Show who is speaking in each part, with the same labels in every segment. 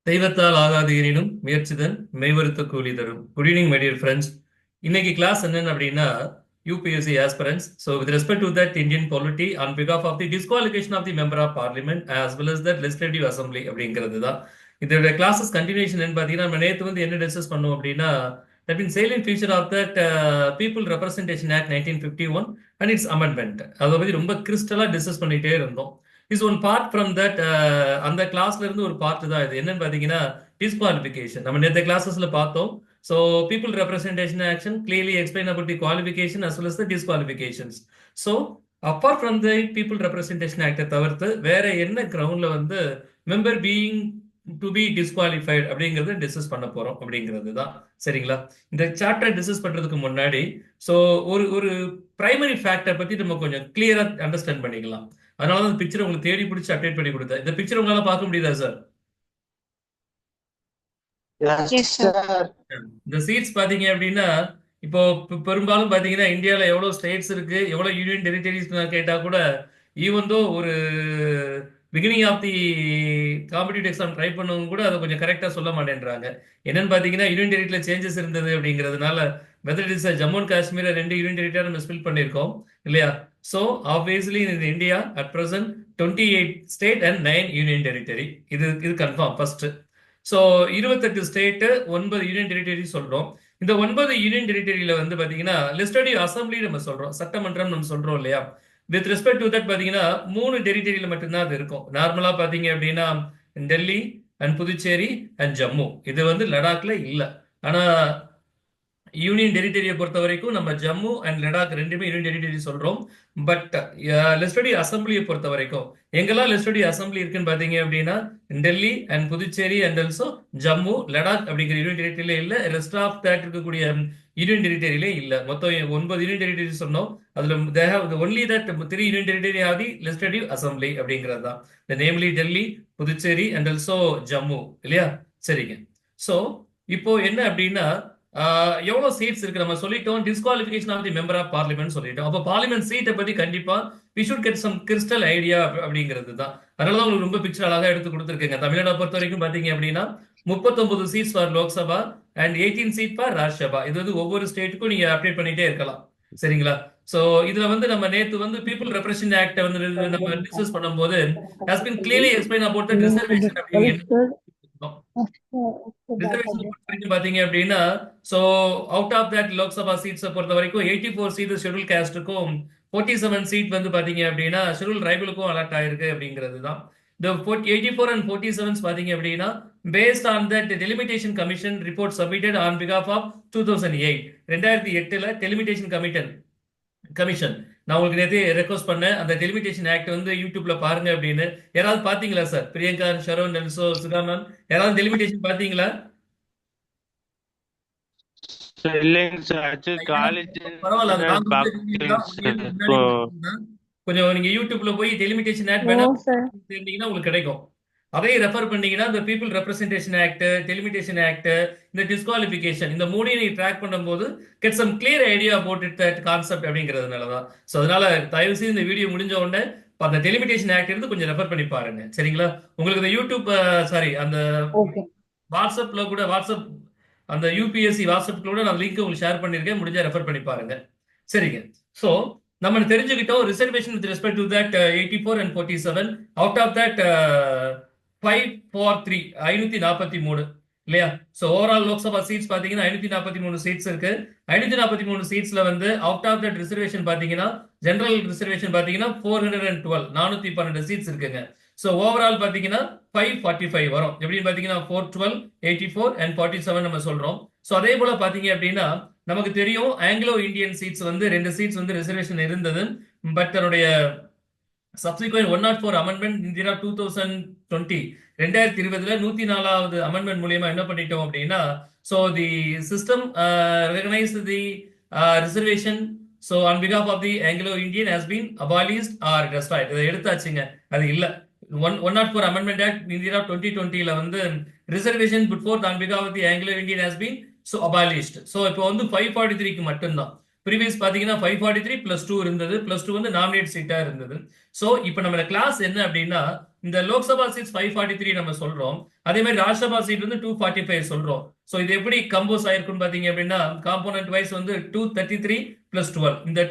Speaker 1: தெய்வத்தால் ஆகாது எனினும் முயற்சிதன் மெய்வருத்த கூலி தரும். Good evening my dear friends. இன்னைக்கு கிளாஸ் என்னன்னு அப்படின்னா UPSC aspirants. So with respect to that Indian polity on பிகாஃப் of the disqualification of the member of parliament as well as that legislative assembly அப்படிங்கிறது தான் இதோட கிளாஸஸ் கண்டினியூஷன். பார்த்தீங்கன்னா நம்ம நேற்று வந்து என்ன டிஸ்கஸ் பண்ணோம் அப்படின்னா that been salient feature of that People Representation Act 1951 and its amendment. அதை பத்தி ரொம்ப கிறிஸ்டலா டிஸ்கஸ் பண்ணிட்டே இருந்தோம். Is one part from that. அந்த கிளாஸ்ல இருந்து ஒரு பார்ட் தான் இது. என்னன்னு பாத்தீங்கன்னா டிஸ்குவாலிஃபிகேஷன் நம்ம நேற்று கிளாஸஸ்ல பார்த்தோம். So people representation action clearly explain about the qualification as well as the disqualifications. So apart from the people representation ஆக்டை தவிர்த்து வேற என்ன கிரவுண்ட்ல வந்து member being to be disqualified அப்படிங்கறத டிஸ்கஸ் பண்ண போறோம் அப்படிங்கிறது தான். சரிங்களா? இந்த சாப்டர் டிஸ்கஸ் பண்றதுக்கு முன்னாடி ஸோ ஒரு ஒரு பிரைமரி ஃபேக்டர் பத்தி நம்ம கொஞ்சம் கிளியரா அண்டர்ஸ்டாண்ட் பண்ணிக்கலாம். அதனால தான் பிக்சர் உங்களுக்கு தேடி பிடிச்சி அப்டேட் பண்ணி கொடுத்தேன். இந்த பிக்சர் உங்களால பார்க்க முடியுதா சார்? இந்த சீட்ஸ் பாத்தீங்க அப்படின்னா இப்போ பெரும்பாலும் பாத்தீங்கன்னா இந்தியால எவ்வளவு ஸ்டேட்ஸ் இருக்கு, எவ்வளவு யூனியன் டெரிட்டரிஸ் கேட்டா கூட ஈவன் தோ ஒரு beginning of the competitive exam try பண்ணவங்க கூட அதை கொஞ்சம் கரெக்டா சொல்ல மாட்டேன்றாங்க. என்னன்னு பாத்தீங்கன்னா யூனியன் டெரிட்டரியில சேஞ்சஸ் இருந்தது அப்படிங்கிறதுனால whether is Jammu and Kashmir ரெண்டு யூனியன் டெரிட்டரி நம்ம ஸ்பில் பண்ணியிருக்கோம் இல்லையா? So obviously in India at present 28 state and 9 union territory. இது confirm first. So 28 state 9 union territory சொல்றோம். இந்த 9 யூனியன் டெரிட்டரியில வந்து பாத்தீங்கன்னா லெஜிஸ்லேட்டிவ் அசம்பிளி நம்ம சொல்றோம், சட்டமன்றம் நம்ம சொல்றோம் இல்லையா? வித் ரெஸ்பெக்ட் டு தட் பாத்தீங்கன்னா 3 டெரிட்டரியில மட்டும்தான் அது இருக்கும். நார்மலா பாத்தீங்க அப்படின்னா டெல்லி அண்ட் புதுச்சேரி அண்ட் ஜம்மு. இது வந்து லடாக்ல இல்ல. ஆனா யூனியன் டெரிட்டரியை பொறுத்த வரைக்கும் நம்ம ஜம்மு அண்ட் லடாக் ரெண்டுமே யூனியன் டெரிட்டரி சொல்றோம். பட் லெஜிஸ்லேட்டிவ் அசம்பிளியை பொறுத்த வரைக்கும் எங்கெல்லாம் லெஜிஸ்லேட்டிவ் அசம்பிளி இருக்குன்னு பாத்தீங்க அப்படின்னா Delhi and Puducherry and also Jammu Ladakh அப்படிங்கிற யூனியன் டெரிட்டரியில இல்ல. ரெஸ்ட் ஆஃப் தட் இருக்கக்கூடிய யூனியன் டெரிட்டரியிலே இல்ல. மொத்தம் 9 யூனியன் டெரிட்டரி சொன்னோம். அதுல they have only that 3 union territory have the legislative assembly அப்படிங்கிறது தான். The namely Delhi, Puducherry and also Jammu இல்லையா? சரிங்க. ஸோ இப்போ என்ன அப்படின்னா எவ்வளவு சீட்ஸ் இருக்கு நம்ம சொல்லிட்டோம். Disqualification of the member of parliament சொல்லிட்டோம். அப்போ பார்லிமெண்ட் சீட்டை பத்தி கண்டிப்பா we should get some crystal idea அப்படிங்கிறது தான். அதனாலதான் உங்களுக்கு ரொம்ப பிக்சர் அழகா எடுத்து கொடுத்துருக்கேங்க. தமிழ்நாடு பொறுத்த வரைக்கும் பாத்தீங்க அப்படின்னா 39 seats for Lok Sabha and 18 seat for Rajya Sabha. இது வந்து ஒவ்வொரு ஸ்டேட்டுக்கும் நீங்க அப்டேட் பண்ணிட்டே இருக்கலாம். சரிங்களா? சோ இதுல வந்து நம்ம நேத்து வந்து பீப்புள் ரெப்ரசன்ட் ஆக்ட் வந்து நம்ம டிஸ்கஸ் பண்ணும்போது has been clearly explained about the reservation அப்படின்னு ரிசர்வேஷன் பாத்தீங்க அப்படின்னா so out of that Lok Sabha seats பொறுத்த வரைக்கும் 84 சீட் ஷெட்யூல் காஸ்டுக்கும் 47 சீட் வந்து பாத்தீங்க அப்படின்னா ஷெட்யூல் ட்ரைபலுக்கும் அலாட் ஆயிருக்கு அப்படிங்கிறது தான். இந்த 84 and 47 பாத்தீங்க அப்படின்னா based on that delimitation commission report submitted on behalf of 2008 2008ல delimitation commission நான் உங்களுக்கு நேற்று ரெக்வஸ்ட் பண்ணேன். அந்த டெலிமிட்டேஷன் ஆக்ட் வந்து யூடியூப்ல பாருங்க அப்படின்னு. யாராவது பாத்தீங்களா sir? Priyanka, Sharon, Nelson, Sudha ma'am யாராவது டெலிமிட்டேஷன் பாத்தீங்களா?
Speaker 2: இல்லைங்க சார். ஆக்சுவலி காலேஜ்
Speaker 1: பரவாயில்ல. கொஞ்சம் நீங்க யூடியூப்ல போய் டெலிமிட்டேஷன் ஆக்ட் வேணா தெரிஞ்சீங்கன்னா உங்களுக்கு கிடைக்கும். அதை ரெஃபர் பண்ணீங்கன்னா இந்த people representation act, delimitation act, இந்த டிஸ்குவாலிஃபிகேஷன் இந்த மூணையும் நீங்க ட்ராக் பண்ணும்போது get some clear idea about it that concept அப்படிங்கிறதுனால தான். ஸோ அதனால தயவு செய்து இந்த வீடியோ முடிஞ்ச உடனே அந்த டெலிமிட்டேஷன் ஆக்ட் இருந்து கொஞ்சம் ரெஃபர் பண்ணி பாருங்க. சரிங்களா? உங்களுக்கு இந்த யூடியூப் சாரி அந்த வாட்ஸ்அப்ல கூட வாட்ஸ்அப் அந்த யூபிஎஸ்சி வாட்ஸ்அப் கூட நான் லிங்க் உங்களுக்கு ஷேர் பண்ணிருக்கேன். முடிஞ்சா ரெஃபர் பண்ணி பாருங்க. சரிங்க. ஸோ நம்ம தெரிஞ்சுக்கிட்டோம் reservation with respect to that 84 and 47 out of that 543 543 இல்லையா? சோ ஓவரால் லோக்சபா சீட்ஸ் பாத்தீங்கன்னா 543 சீட்ஸ் இருக்கு. 543 சீட்ஸ்ல வந்து அவுட் ஆஃப் தட் ரிசர்வேஷன் பாத்தீங்கன்னா ஜெனரல் ரிசர்வேஷன் பாத்தீங்கன்னா 412 412 சீட்ஸ் இருக்குங்க. சோ ஓவரால் பாத்தீங்கன்னா 545 வரும். எப்படின்னு பாத்தீங்கன்னா 412 84 and 47 நம்ம சொல்றோம். சோ அதே போல பாத்தீங்க அப்படின்னா நமக்கு தெரியும் ஆங்கிலோ இந்தியன் சீட்ஸ் வந்து 2 சீட்ஸ் வந்து ரிசர்வேஷன் இருந்தது. பட் தன்னுடைய subsequent 104 amendment in the year 2020 2020ல 104வது amendment மூலமா என்ன பண்ணிட்டோம் அப்படின்னா so the system recognized the reservation so on behalf of the Anglo-Indian has been abolished or destroyed. இதை எடுத்தாச்சுங்க. அது இல்ல 104 amendment act in the year 2020ல வந்து reservation put forth on behalf of the Anglo-Indian has been so abolished. so இப்போ வந்து 543க்கு மட்டும்தான். Previous பாத்தீங்கன்னா 543 +2 இருந்தது. +2 வந்து நாமினேட் சீட்டா இருந்தது. சோ இப்போ நம்ம கிளாஸ் என்ன அப்படின்னா இந்த லோக்சபா சீட்ஸ் 543 நம்ம சொல்றோம். அதே மாதிரி ராஜ்யசபா சீட் வந்து 245 சொல்றோம். ஸோ இது எப்படி கம்போஸ் ஆயிருக்குன்னு பாத்தீங்க அப்படின்னா காம்போனன்ட் வைஸ் வந்து 233 பிளஸ் 12. இந்த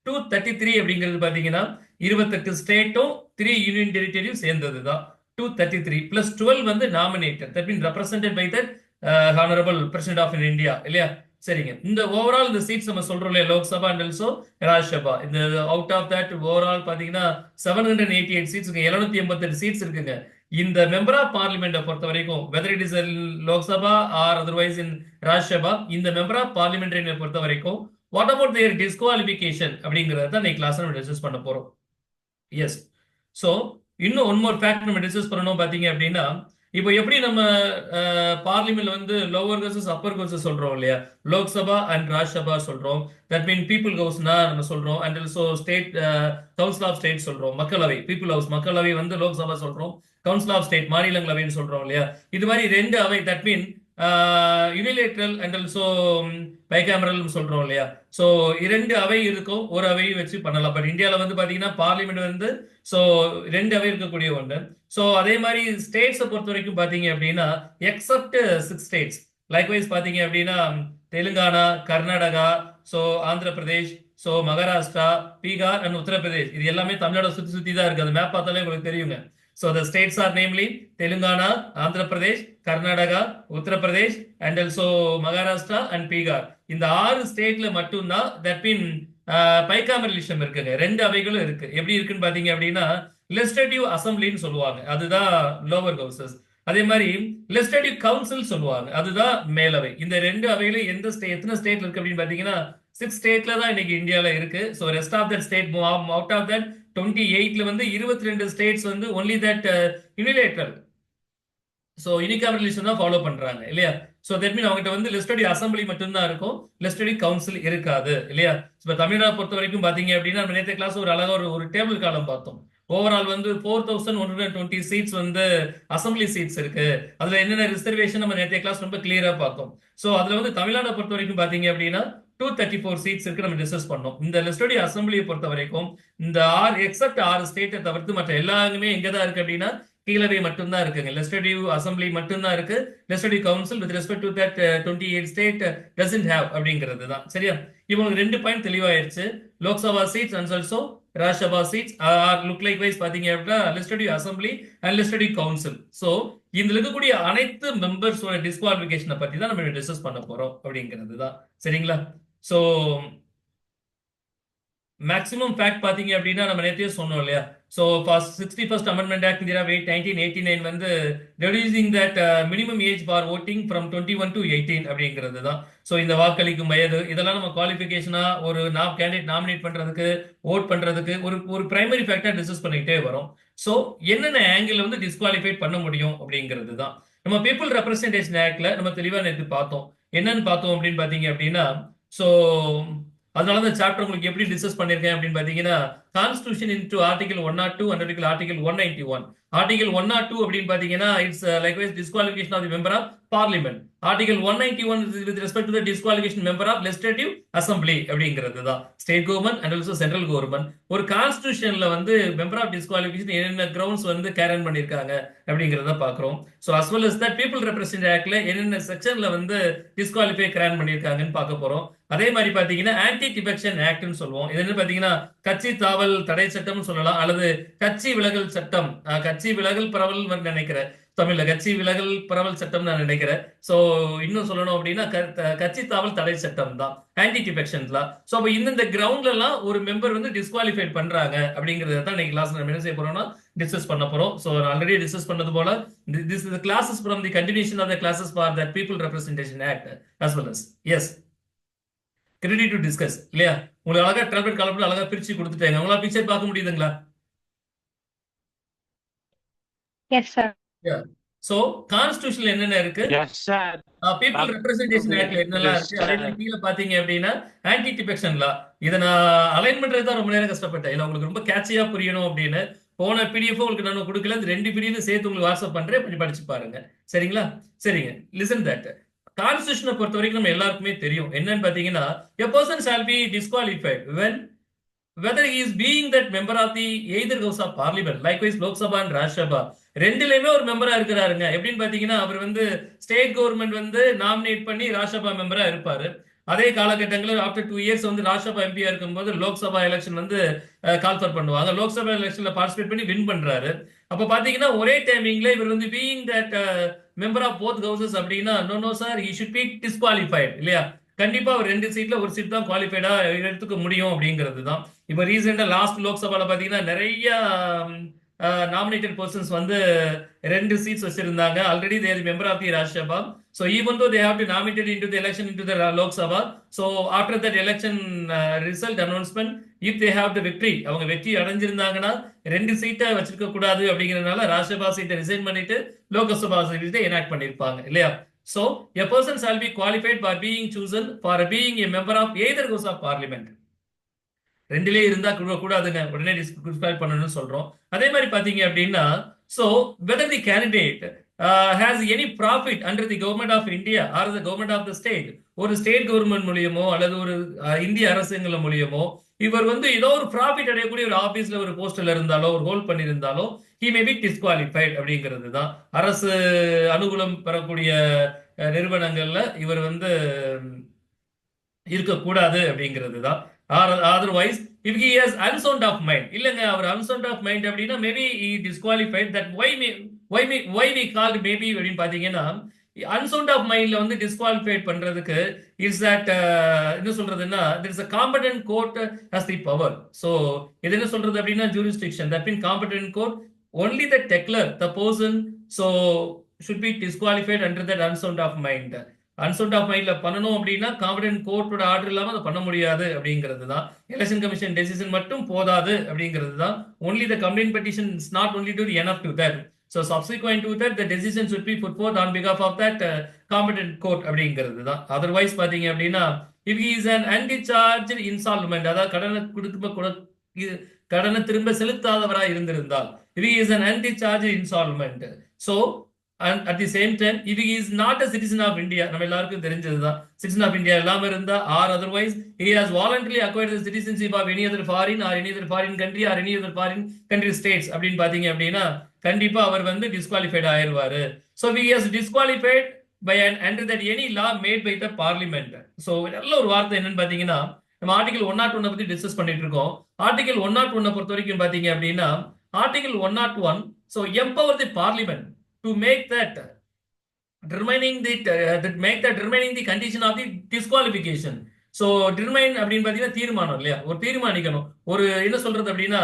Speaker 1: 233 அப்படிங்கிறது பாத்தீங்கன்னா 28 ஸ்டேட்டும் 3 யூனியன் டெரிட்டரியும் சேர்ந்தது தான் 233 பிளஸ் 12 வந்து nominated, that mean represented by that honourable president of India இல்லையா. சரிங்க, இந்த ஓவரால் இந்த சீட்ஸ் நம்ம சொல்றோம் இல்லையா, லோக்சபா அண்ட் ஆல்சோ ராஜ்யசபா, இந்த அவுட் ஆஃப் தட் ஓவரால் பாத்தீங்கன்னா 788 சீட்ஸ் இருக்கு, 788 சீட்ஸ் இருக்குங்க. இந்த மெம்பர் ஆஃப் பார்லிமெண்ட் பொறுத்த வரைக்கும் whether it is Lok Sabha or otherwise in Rajya Sabha, இந்த மெம்பர் ஆஃப் பார்லிமெண்ட் பொறுத்த வரைக்கும் வாட் அபவுட் தேர் டிஸ்குவாலிபிகேஷன் அப்படிங்கறத தான் இன்னைக்கு கிளாஸ் நம்ம டிஸ்கஸ் பண்ண போறோம். எஸ், ஸோ இன்னும் ஒன் மோர் ஃபேக்ட் நம்ம டிஸ்கஸ் பண்ணணும் பாத்தீங்க அப்படின்னா, இப்போ எப்படி நம்ம பார்லிமெண்ட் வந்து லோவர் ஹவுசஸ் அப்பர் ஹவுசஸ் சொல்றோம் இல்லையா, லோக்சபா அண்ட் ராஜ்யசபா சொல்றோம், தட் மீன் பீப்புள் ஹவுஸ்னா நம்ம சொல்றோம், and also state council of state சொல்றோம், மக்களவை பீப்புள் ஹவுஸ், மக்களவை வந்து லோக்சபா சொல்றோம், கவுன்சில் ஆஃப் ஸ்டேட் மாநிலங்களவைன்னு சொல்றோம் இல்லையா. இது மாதிரி ரெண்டு அவை, that mean unilateral and also bicameral சொல்றோம் இல்லையா. ஸோ இரண்டு அவை இருக்கும், ஒரு அவை வச்சு பண்ணலாம். பட் இந்தியாவில் வந்து பாத்தீங்கன்னா பார்லிமெண்ட் வந்து ஸோ ரெண்டு அவை இருக்கக்கூடிய ஒன்று. ஸோ அதே மாதிரி ஸ்டேட்ஸை பொறுத்த வரைக்கும் பாத்தீங்க அப்படின்னா எக்ஸப்ட் 6 ஸ்டேட்ஸ், லைக்வைஸ் பாத்தீங்க அப்படின்னா Telangana, Karnataka, so Andhra Pradesh, so Maharashtra, Bihar and Uttar Pradesh, இது எல்லாமே தமிழ்நாடு சுத்தி சுத்தி தான் இருக்கு. அது மேப் பார்த்தாலே உங்களுக்கு தெரியுங்க. So the states are namely Telangana, Andhra Pradesh, Karnataka, Uttar Pradesh and also Maharashtra and Bihar. இந்த 6 ஸ்டேட்ல மட்டும்தான் தட் மீன் பைகாமரலிசம் இருக்குங்க, ரெண்டு அவைகளும் இருக்கு. எப்படி இருக்குன்னு பாத்தீங்க அப்படின்னா லெஜிஸ்லேட்டிவ் அசம்பிளின்னு சொல்லுவாங்க, அதுதான் லோவர் ஹவுசஸ். அதே மாதிரி லெஜிஸ்லேட்டிவ் கவுன்சில் சொல்லுவாங்க, அதுதான் மேலவை. இந்த ரெண்டு அவையில எந்த எத்தனை ஸ்டேட்ல இருக்கு அப்படின்னு பாத்தீங்கன்னா 6 ஸ்டேட்ல தான் இன்னைக்கு இந்தியால இருக்கு. So rest of that state out of that 28ல வந்து 22 ஸ்டேட்ஸ் வந்து only that unilateral, so unicameralism தான் ஃபாலோ பண்றாங்க இல்லையா. ஸோ தட் மீன் அவங்ககிட்ட வந்து லெஜிஸ்லேட்டிவ் அசம்பிளி மட்டும்தான் இருக்கும், லெஜிஸ்லேட்டிவ் கவுன்சில் இருக்காது இல்லையா. இப்போ தமிழ்நாடு பொறுத்த வரைக்கும் பாத்தீங்க அப்படின்னா நம்ம நேற்று கிளாஸ் ஒரு அழகா ஒரு டேபிள் காலம் பார்த்தோம். ஓவரால் வந்து 4120 சீட்ஸ் வந்து அசம்பிளி சீட்ஸ் இருக்கு. அதுல என்னென்ன ரிசர்வேஷன் நம்ம நேற்றைய கிளாஸ் ரொம்ப கிளியரா பார்த்தோம். ஸோ அதுல வந்து தமிழ்நாடை பொறுத்த வரைக்கும் பாத்தீங்க அப்படின்னா 234 சீட்ஸ் இருக்கு, நம்ம டிஸ்கஸ் பண்ணோம். இந்த லெஜிஸ்லேட்டிவ் அசம்பிளியை பொறுத்த வரைக்கும் இந்த எக்ஸப்ட் 6 ஸ்டேட்டை தவிர்த்து மற்ற எல்லாருமே எங்கதான் இருக்கு அப்படின்னா கீழவை மட்டும்தான் இருக்குங்க. லெஜிஸ்லேட்டிவ் அசம்பிளி மட்டும்தான் இருக்கு. Legislative council with respect to that 28 state doesn't have அப்படிங்கிறது தான். சரியா, இவங்களுக்கு 2 பாயிண்ட் தெளிவாயிருச்சு. Lok Sabha seats and also Rajya Sabha seats are look like wise பாத்தீங்க அப்படின்னா legislative assembly and legislative council. So இதுல இருக்கக்கூடிய அனைத்து மெம்பர்ஸோட டிஸ்குவாலிபிகேஷனை பத்தி தான் நம்ம டிஸ்கஸ் பண்ண போறோம் அப்படிங்கிறது தான். சரிங்களா. ஸோ மேக்ஸிமம் ஃபேக்ட் பாத்தீங்க அப்படின்னா நம்ம நேற்றையே சொன்னோம் இல்லையா. So 61st amendment act India 1989 வந்து reducing that minimum age for voting from 21 to 18 அப்படிங்கிறது தான். ஸோ இந்த வாக்களிக்கும் வயது இதெல்லாம் நம்ம குவாலிஃபிகேஷனா ஒரு கேண்டிடேட் நாமினேட் பண்றதுக்கு ஓட் பண்றதுக்கு ஒரு பிரைமரி ஃபேக்டா டிஸ்கஸ் பண்ணிக்கிட்டே வரும். ஸோ என்னென்ன ஆங்கிள் வந்து டிஸ்குவாலிஃபைட் பண்ண முடியும் அப்படிங்கிறது தான் நம்ம பீப்புள் ரெப்ரஸன்டேஷன் ஆக்ட்ல நம்ம தெளிவா நேற்று பார்த்தோம். என்னன்னு பார்த்தோம் அப்படின்னு பாத்தீங்க அப்படின்னா, ஸோ அதனால தான் சாப்டர் உங்களுக்கு எப்படி டிஸ்கஸ் பண்ணிருக்கேன் அப்படின்னு பாத்தீங்கன்னா constitution into article 102 and article 191. Article 102 அப்படின்னு பாத்தீங்கன்னா it's likewise disqualification of the member of parliament. Article 191 with respect to the disqualification member of legislative assembly அப்படிங்கிறது தான் state government and also central government. ஒரு கான்ஸ்டிடியூஷன்ல வந்து மெம்பர் ஆஃப் டிஸ்குவாலிஃபிகேஷன் என்னென்ன grounds வந்து கேரன் பண்ணிருக்காங்க அப்படிங்கறத பாக்குறோம். So as well as that people represent ஆக்ட்ல என்னென்ன செக்ஷன்ல வந்து டிஸ்குவாலிஃபை கேரன் பண்ணிருக்காங்கன்னு பார்க்க போறோம். அதே மாதிரி பாத்தீங்கன்னா ஆன்டி டிஃபெக்ஷன் ஆக்ட்னு சொல்லுவோம். இது என்ன பாத்தீங்கன்னா கட்சி தாவல் தடை சட்டம் சொல்லலாம், அல்லது கட்சி விலகல் சட்டம், கட்சி விலகல் பரவல் நினைக்கிறேன் தமிழ்ல கட்சி விலகல் பரவல் சட்டம் நான் நினைக்கிறேன். சோ இன்னும் சொல்லணும் அப்படின்னா கட்சி தாவல் தடை சட்டம் தான் ஆன்டி டிஃபெக்ஷன்ல. சோ அப்ப இந்த கிரவுண்ட்ல எல்லாம் ஒரு மெம்பர் வந்து டிஸ்குவாலிஃபைட் பண்றாங்க அப்படிங்கறத தான் இன்னைக்கு கிளாஸ் நம்ம என்ன செய்ய போறோம்னா டிஸ்கஸ் பண்ண போறோம். சோ ஆல்ரெடி டிஸ்கஸ் பண்ணது போல this is classes from the continuation of the classes for that people representation act as well as yes ready to discuss இல்லையா. உங்களுக்கு அழகா டேப்லெட் காலப்பட அழகா பிரிச்சு கொடுத்துட்டாங்க. உங்களால பிக்சர் பார்க்க முடியுதுங்களா?
Speaker 3: Yes sir.
Speaker 1: சோ கான்ஸ்டிடியூஷன்ல என்னென்ன இருக்கு,
Speaker 2: எஸ் சார்,
Speaker 1: பீப்புள் ரெப்ரஸன்டேஷன் ஆக்ட்ல என்னெல்லாம் இருக்கு, அதே மாதிரி கீழே பாத்தீங்க அப்படின்னா ஆன்டி டிஃபெக்ஷன் லா. இதை நான் அலைன் பண்றது தான் ரொம்ப நேரம் கஷ்டப்பட்டேன். இல்ல உங்களுக்கு ரொம்ப கேட்சியா புரியணும் அப்படின்னு போன பிடிஎஃப் உங்களுக்கு நான் கொடுக்கல, இந்த 2 பிடிஎஃப் சேர்த்து உங்களுக்கு வாட்ஸ்அப் பண்றேன், கொஞ்சம் படிச்சு பாருங்க. சரிங்களா. சரிங்க, லிசன் தட். கான்ஸ்டிடியூஷனை பொறுத்த வரைக்கும் நம்ம எல்லாருக்குமே தெரியும் என்னன்னு பாத்தீங்கன்னா a person shall be disqualified when whether he is being that member of the either house of parliament, likewise Lok Sabha and Rajya Sabha ரெண்டுலயுமே ஒரு மெம்பரா இருக்கிறாருங்க. எப்படின்னு பாத்தீங்கன்னா அவர் வந்து ஸ்டேட் கவர்மெண்ட் வந்து நாமினேட் பண்ணி ராஜ்யசபா மெம்பரா இருப்பாரு. அதே காலகட்டங்களில் ஆஃப்டர் 2 இயர்ஸ் வந்து ராஜ்யசபா எம்பியா இருக்கும்போது லோக்சபா எலெக்ஷன் வந்து கால்ஃபர் பண்ணுவாங்க. லோக்சபா எலெக்ஷன்ல பார்ட்டிசிபேட் பண்ணி வின் பண்றாரு. அப்ப பாத்தீங்கன்னா ஒரே டைமிங்ல இவர் வந்து being that member of both houses அப்படின்னா no sir he should be disqualified இல்லையா? கண்டிப்பா அவர் 2 சீட்ல ஒரு சீட் தான் குவாலிஃபைடா எடுத்துக்க முடியும் அப்படிங்கிறது தான். இப்ப ரீசெண்டா லாஸ்ட் லோக்சபால பாத்தீங்கன்னா நிறைய நாமினேட்டட் பர்சன்ஸ் வந்து 2 சீட்ஸ் வச்சிருந்தாங்க. Already they are member of the Rajya Sabha. So even though they have to nominate into the election into the Lok Sabha, so after that election result announcement, if they have the victory, அவங்க வெற்றி அடைஞ்சிருந்தாங்கன்னா 2 சீட்டை வச்சிருக்க கூடாது அப்படிங்கறதுனால ராஜ்யசபா சீட்டை resign பண்ணிட்டு லோக்சபா சீட்டை enact பண்ணிருப்பாங்க இல்லையா? So a person shall be qualified by being chosen for being a member of either house of parliament. ரெண்டுலே இருந்தா கூடாதுங்க, உடனே டிஸ்குவாலிஃபை பண்ணணும்னு சொல்றோம். அதே மாதிரி பாத்தீங்க அப்படின்னா so whether the candidate has any profit under the government of India or the government of the state, ஒரு ஸ்டேட் கவர்மெண்ட் மூலியமோ அல்லது ஒரு இந்திய அரசுங்கள மூலியமோ இவர் வந்து ஏதோ ஒரு ப்ராஃபிட் அடையக்கூடிய ஒரு ஆபீஸ்ல ஒரு போஸ்ட்ல இருந்தாலோ ஒரு hold பண்ணியிருந்தாலோ he may be disqualified அப்படிங்கிறது தான். அரசு அனுகூலம் பெறக்கூடிய நிறுவனங்கள்ல இவர் வந்து இருக்கக்கூடாது அப்படிங்கிறது தான். Otherwise if he has unsound of mind, இல்லங்க அவர் unsound of mind அப்படின்னா maybe he disqualified. that why we called maybe அப்படின்னு பாத்தீங்கன்னா unsound of mindல வந்து disqualified பண்றதுக்கு is that என்ன சொல்றதுன்னா there is a competent court has the power. so இது என்ன சொல்றது அப்படின்னா jurisdiction, that means competent court only the declare the person so should be disqualified under that unsound of mind. Unsound of மைண்ட்ல பண்ணணும் அப்படின்னா competent கோர்ட்டோட order இல்லாம அதை பண்ண முடியாது அப்படிங்கிறது தான். எலெக்ஷன் கமிஷன் டெசிஷன் மட்டும் போதாது அப்படிங்கிறது தான். only the complaint petition is not only to enough to that. so subsequent to that the decision should be put forth on behalf of that competent court அப்படிங்கிறது தான். அதர்வைஸ் பாத்தீங்க அப்படின்னா if he is an undischarged insolvent, அதாவது கடனை திரும்ப செலுத்தாதவராக இருந்திருந்தால் if he is an undischarged insolvent, so and at the same time if he is not a citizen of India, நம்ம எல்லாருக்கும் தெரிஞ்சதுதான் citizen of India இல்லாம இருந்தா or otherwise he has voluntarily acquired the citizenship of any other foreign or any other foreign country or any other foreign country states அப்படின்னு பாத்தீங்க அப்படின்னா கண்டிப்பா அவர் வந்து disqualified ஆயிருவாரு. so he is disqualified by an under that any law made by the parliament. so நல்ல ஒரு வார்த்தை என்னன்னு பாத்தீங்கன்னா நம்ம ஆர்டிகல் 101 பத்தி டிஸ்கஸ் பண்ணிட்டு இருக்கோம். ஆர்டிகல் 101 பொறுத்த வரைக்கும் பாத்தீங்க அப்படின்னா article 101 so empower the parliament to make that determining the condition of the disqualification. so determine அப்படின்னு பாத்தீங்கன்னா தீர்மானம் இல்லையா, ஒரு தீர்மானிக்கணும். ஒரு என்ன சொல்றது அப்படின்னா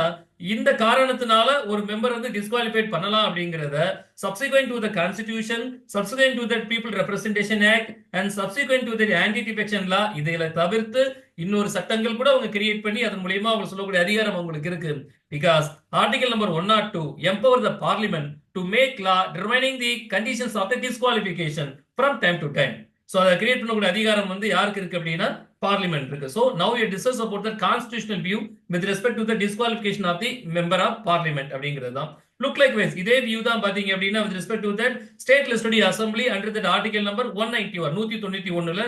Speaker 1: இந்த காரணத்தினால ஒரு மெம்பர் வந்து டிஸ்குவாலிஃபைட் பண்ணலாம் அப்படிங்கறத subsequent to the constitution, subsequent to that people representation act and subsequent to the anti-defection law, இதையில தவிர்த்து இன்னொரு சட்டங்கள் கூட அவங்க கிரியேட் பண்ணி அதன் மூலமா அவங்க சொல்லக்கூடிய அதிகாரம் அவங்களுக்கு இருக்கு. because article number 102 empower the parliament to make law determining the conditions of the disqualification from time to time. so அதை கிரியேட் பண்ணக்கூடிய அதிகாரம் வந்து யாருக்கு இருக்கு அப்படின்னா பார்லிமெண்ட் இருக்கு. so now we discuss about the constitutional view with respect to the disqualification of the member of parliament அப்படிங்கிறது தான். look likewise இதே வியூ தான் பாத்தீங்க அப்படின்னா with respect to that state legislative assembly under that article number 191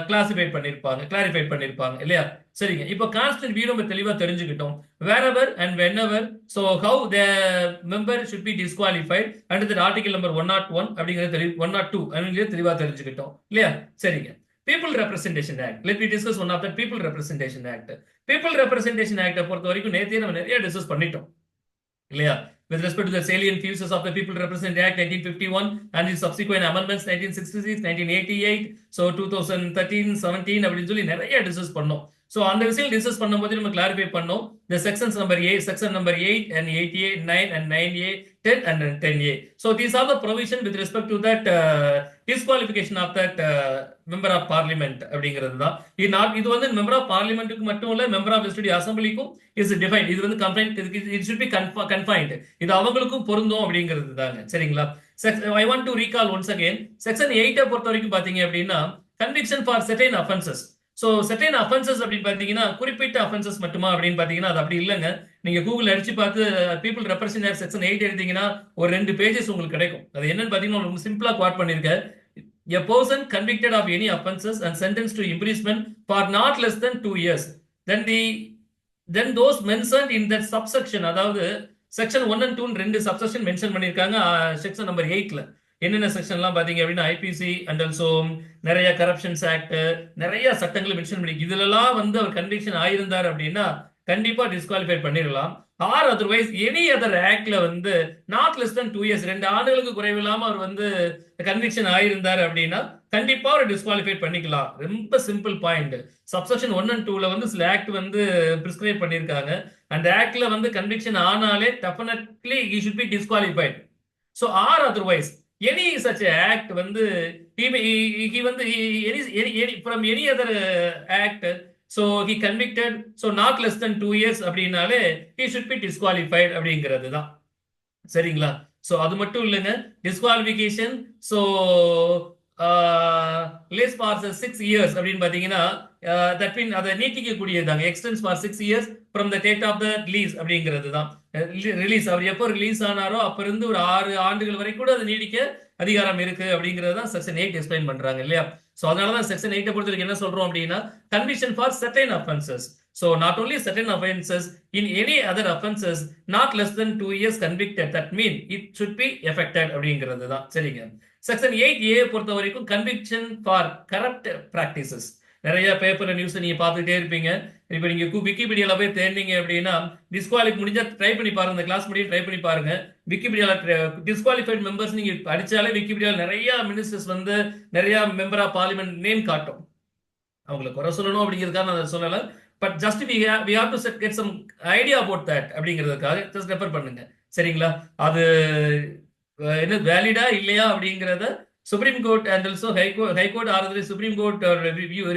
Speaker 1: clarify பண்ணிருப்பாங்க இல்லையா? சரிங்க, இப்போ கான்ஸ்டன்ட் வியூ நம்ம தெளிவா தெரிஞ்சுக்கிட்டோம். wherever and whenever, so how the member should be disqualified under the article number 101 அப்படிங்கிறது 102 அப்படிங்கிறது தெளிவா தெரிஞ்சுக்கிட்டோம் இல்லையா? சரிங்க, people representation act, let me discuss one of the people representation act. people representation act பொறுத்த வரைக்கும் நேத்தே நம்ம நிறைய டிஸ்கஸ் பண்ணிட்டோம் இல்லையா? with respect to the salient features of the People Representation Act 1951 and its subsequent amendments 1966, 1988, so 2013, 17 அப்படின்னு சொல்லி நிறைய டிஸ்கஸ் பண்ணோம். so அந்த விஷயம் டிஸ்கஸ் பண்ணும்போது நம்ம கிளாரிஃபை பண்ணோம் the sections number 8, section number 8 and 8A, 9 and 9A, 10 and 10A. so these are the provision with respect to that disqualification of that member of parliament அப்படிங்கிறது தான். இது வந்து மெம்பர் ஆஃப் பார்லிமெண்ட்டுக்கு மட்டும் இல்ல மெம்பர் ஆஃப் லெஜிஸ்லேட்டிவ் அசம்பிளிக்கும் is defined. இது வந்து it should be confined, இது அவங்களுக்கும் பொருந்தும் அப்படிங்கிறது தாங்க. சரிங்களா? I want to recall once again section 8 பொறுத்த வரைக்கும் பாத்தீங்க அப்படின்னா conviction for certain offenses. so certain offenses அப்படின்னு பாத்தீங்கன்னா குறிப்பிட்ட offenses மட்டுமா அப்படின்னு பாத்தீங்கன்னா அது அப்படி இல்லைங்க. நீங்க கூகுள் அடிச்சு பார்த்து பீப்புள் ரெப்ரசன்ட் செக்ஷன் 8 எடுத்தீங்கன்னா ஒரு 2 பேஜஸ் உங்களுக்கு கிடைக்கும். அது என்னன்னு பாத்தீங்கன்னா உங்களுக்கு சிம்பிளா குவாட் பண்ணிருக்கேன். a person convicted of any offenses and sentenced to imprisonment for not less than 2 years, then the then those mentioned in that subsection, அதாவது செக்ஷன் 1 and 2 ரெண்டு சப்செக்ஷன் மென்ஷன் பண்ணியிருக்காங்க செக்ஷன் நம்பர் 8ல. என்னென்ன செக்ஷன்லாம் பாத்தீங்க அப்படின்னா ஐபிசி அண்ட் ஆல்சோ நிறைய corruptions act, நிறைய சட்டங்களை mention பண்ணி இதுலலாம் வந்து அவர் கன்விக்ஷன் ஆயிருந்தார் அப்படின்னா கண்டிப்பா டிஸ்குவாலிஃபை பண்ணிடலாம். ஆர் அதர்வைஸ் எனி அதர் ஆக்ட்ல வந்து நாட் லெஸ் than 2 years 2 ஆண்டுகளுக்கு குறைவில்லாம அவர் வந்து கன்விக்ஷன் ஆயிருந்தார் அப்படின்னா கண்டிப்பா ஒரு டிஸ்குவாலிஃபை பண்ணிக்கலாம். ரொம்ப சிம்பிள் பாயிண்ட். சப்செக்ஷன் 1 and 2ல வந்து சில ஆக்ட் வந்து பிரிஸ்கிரைப் பண்ணியிருக்காங்க. அந்த ஆக்ட்ல வந்து கன்விக்ஷன் ஆனாலே definitely he should be disqualified. So or otherwise any such act வந்து he வந்து from any other act, so he convicted, so not less than 2 years அப்படின்னாலே he should be disqualified அப்படிங்கிறது தான். சரிங்களா? சோ அது மட்டும் இல்லைங்க, disqualification so lays for 6 years அப்படின்னு பாத்தீங்கன்னா தட் மீன் அதை நீட்டிக்கக்கூடியதாங்க. Extends for 6 years from the date of the release அப்படிங்கிறது தான். ரிலீஸ் அவர் எப்போ ரிலீஸ் ஆனாரோ அப்ப இருந்து ஒரு 6 ஆண்டுகள் வரை கூட அதை நீடிக்க அதிகாரம் இருக்கு அப்படிங்கிறது தான் செக்ஷன் 8 எக்ஸ்பிளைன் பண்றாங்க இல்லையா? சோ அதனாலதான் செக்ஷன் 8 பொறுத்த வரைக்கும் என்ன சொல்றோம் அப்படின்னா conviction for certain offenses. So not only certain offenses, in any other offenses not less than 2 years convicted, that mean it should be affected அப்படிங்கிறது தான். சரிங்க. செக்ஷன் 8A பொறுத்த வரைக்கும் கன்விக்ஷன் ஃபார் கரப்ட் பிராக்டிசஸ். நிறைய பேப்பர்ல நியூஸ் நீங்க பார்த்துட்டே இருப்பீங்க. இப்ப நீங்க விக்கிபீடியால போய் தேடினீங்க அப்படின்னா டிஸ்குவாலிஃபை முடிஞ்சா ட்ரை பண்ணி பாருங்க. இந்த கிளாஸ் முடிய ட்ரை பண்ணி பாருங்க. விக்கிபீடியால டிஸ்குவாலிஃபைட் மெம்பர்ஸ் நீங்க அடிச்சாலே விக்கிபீடியால நிறைய மினிஸ்டர்ஸ் வந்து நிறைய மெம்பர் ஆஃப் பார்லிமெண்ட் நேம் காட்டும். அவங்களை குறை சொல்லணும் அப்படிங்கிறதுக்காக நான் சொல்லல. But just we have to get some idea about that அப்படிங்கிறதுக்காக ஜஸ்ட் ரெஃபர் பண்ணுங்க. சரிங்களா? அது என்ன வேலிடா இல்லையா அப்படிங்கிறத supreme court and also high court ஆறுதல் சுப்ரீம் கோர்ட்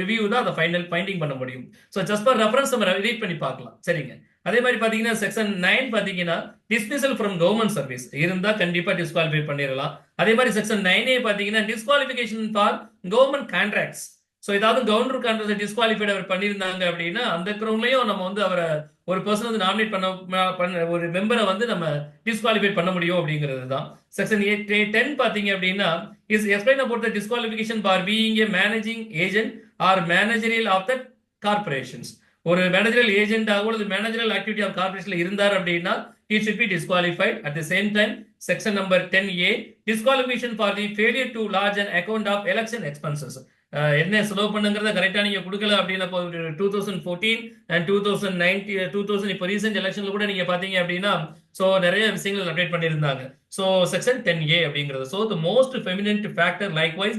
Speaker 1: ரிவ்யூ தான் அதை ஃபைனல் ஃபைண்டிங் பண்ண முடியும். ஸோ ஜஸ்ட் ஃபார் ரெஃபரன்ஸ் நம்ம ரீட் பண்ணி பார்க்கலாம். சரிங்க. அதே மாதிரி பாத்தீங்கன்னா செக்ஷன் 9 பாத்தீங்கன்னா டிஸ்மிசல் ஃப்ரம் கவர்மெண்ட் சர்வீஸ் இருந்தா கண்டிப்பா டிஸ்குவாலிஃபை பண்ணிடலாம். அதே மாதிரி செக்ஷன் 9A பாத்தீங்கன்னா disqualification for government contracts. So ஏதாவது கவர்னர் கான்ட்ராக்ட் டிஸ்குவாலிஃபைட் அவர் பண்ணியிருந்தாங்க அப்படின்னா அந்த கிரௌண்ட்லயும் நம்ம வந்து அவரை ஒரு பர்சன் வந்து நாமினேட் பண்ண ஒரு மெம்பரை வந்து நம்ம டிஸ்குவாலிஃபை பண்ண முடியும் அப்படிங்கிறது தான். செக்ஷன் 10 பாத்தீங்க அப்படின்னா is explain about the disqualification for being a managing agent or managerial of the corporations. ஒரு மேனேஜரல் ஏஜென்ட் ஆக மேனேஜரல் ஆக்டிவிட்டி ஆஃப் கார்பரேஷன்ல இருந்தார் அப்படின்னா he should be disqualified. At the same time, section number 10A, disqualification for the failure to lodge an account of election expenses. என்ன செலவு பண்ணுங்கிறத கரெக்டா நீங்க கொடுக்கல அப்படின்னா 2014 and 2019 இப்போ ரீசெண்ட் எலெக்ஷன்ல கூட நீங்க பாத்தீங்க அப்படின்னா சோ நிறைய விஷயங்கள் அப்டேட் பண்ணியிருந்தாங்க. சோ செக்ஷன் 10A அப்படிங்கிறது. So the most feminine factor likewise